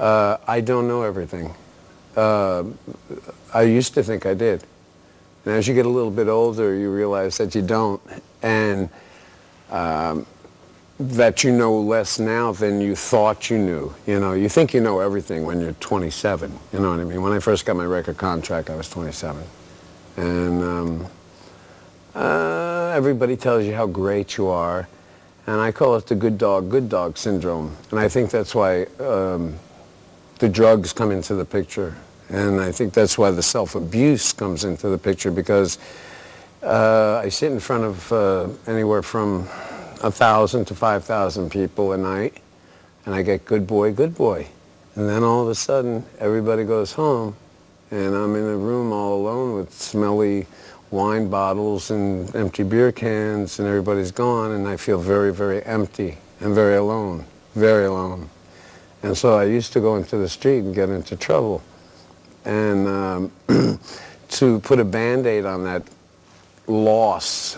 I don't know everything. I used to think I did. And as you get a little bit older, you realize that you don't. And that you know less now than you thought you knew. You know, you think you know everything when you're 27. You know what I mean? When I first got my record contract, I was 27. And everybody tells you how great you are. And I call it the good dog syndrome. And I think that's why the drugs come into the picture. And I think that's why the self-abuse comes into the picture, because I sit in front of anywhere from 1,000 to 5,000 people a night, and I get good boy. And then all of a sudden, everybody goes home, and I'm in a room all alone with smelly wine bottles and empty beer cans, and everybody's gone, and I feel very, very empty and very alone, very alone. And so I used to go into the street and get into trouble. And to put a Band-Aid on that loss,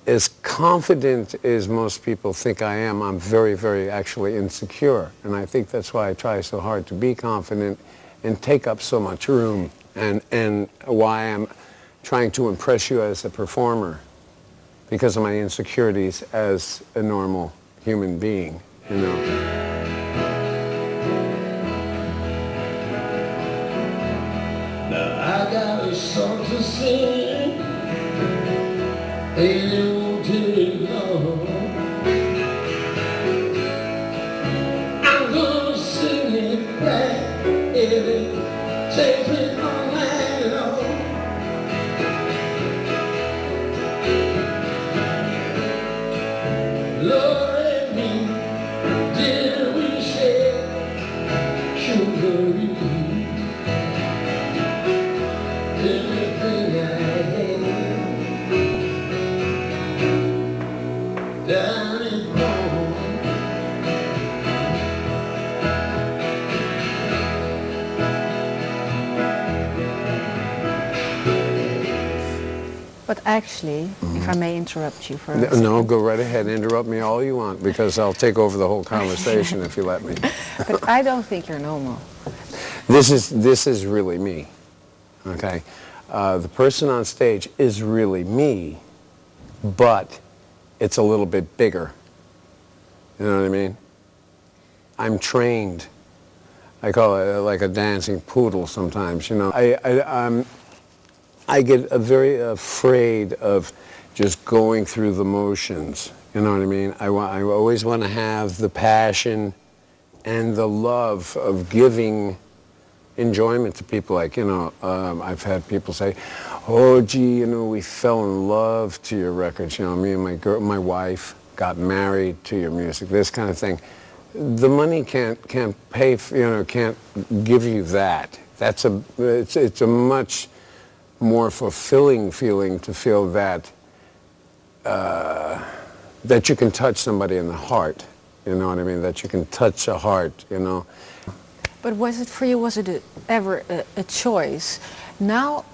as confident as most people think I am, I'm very, very actually insecure. And I think that's why I try so hard to be confident and take up so much room, and why I'm trying to impress you as a performer, because of my insecurities as a normal human being, you know. Now I got a song to sing, and it won't take long. I'm gonna sing it back, and it takes me all night long. Lord and me, did we share sugar? But actually, if I may interrupt you for a second. No, go right ahead. Interrupt me all you want, because I'll take over the whole conversation if you let me. But I don't think you're normal. This is really me, okay? The person on stage is really me, but it's a little bit bigger. You know what I mean? I'm trained. I call it like a dancing poodle sometimes, you know. I get very afraid of just going through the motions. You know what I mean? I always want to have the passion and the love of giving enjoyment to people. Like, you know, I've had people say, "Oh, gee, you know, we fell in love to your records. You know, me and my wife got married to your music." This kind of thing. The money can't pay for, you know, can't give you that. It's a much more fulfilling feeling to feel that that you can touch somebody in the heart. You know what I mean? That you can touch a heart, you know. But was it ever a choice? Now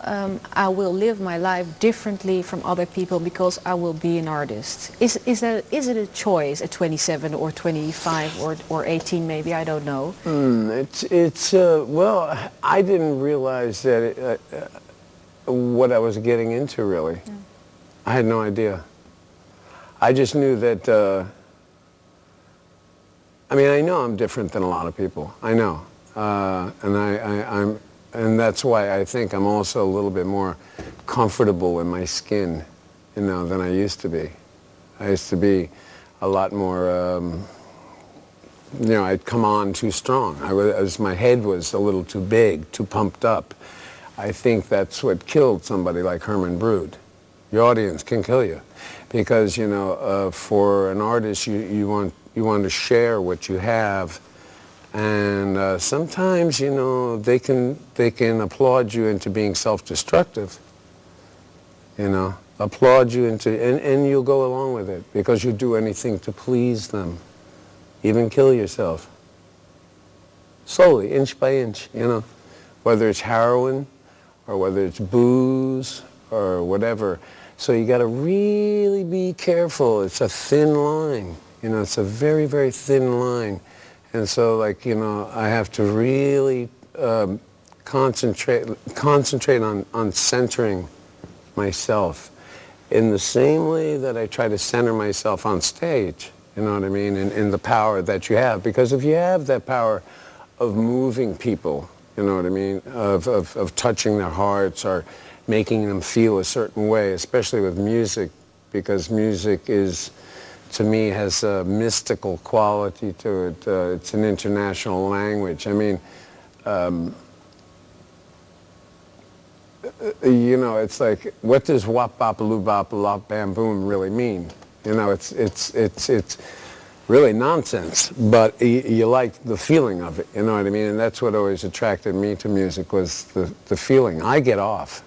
I will live my life differently from other people because I will be an artist. Is it a choice at 27 or 25 or 18 maybe? I don't know. Well, I didn't realize that what I was getting into, really. Yeah. I had no idea. I just knew that, I mean, I know I'm different than a lot of people. I know. And that's why I think I'm also a little bit more comfortable in my skin, you know, than I used to be. I used to be a lot more, you know, I'd come on too strong. My head was a little too big, too pumped up. I think that's what killed somebody like Herman Brood. Your audience can kill you, because, you know, for an artist, you want to share what you have, and sometimes, you know, they can applaud you into being self-destructive. You know, applaud you into, and you'll go along with it because you'll do anything to please them, even kill yourself. Slowly, inch by inch, you know, whether it's heroin, or whether it's booze, or whatever. So you got to really be careful. It's a thin line. You know, it's a very, very thin line. And so, like, you know, I have to really concentrate on centering myself in the same way that I try to center myself on stage, you know what I mean, in the power that you have. Because if you have that power of moving people, you know what I mean, of touching their hearts or making them feel a certain way, especially with music, because music is, to me, has a mystical quality to it. It's an international language. I mean, you know, it's like, what does wop bop loo bop lop bam boom really mean? You know, it's really nonsense, but you like the feeling of it, you know what I mean? And that's what always attracted me to music, was the feeling. I get off,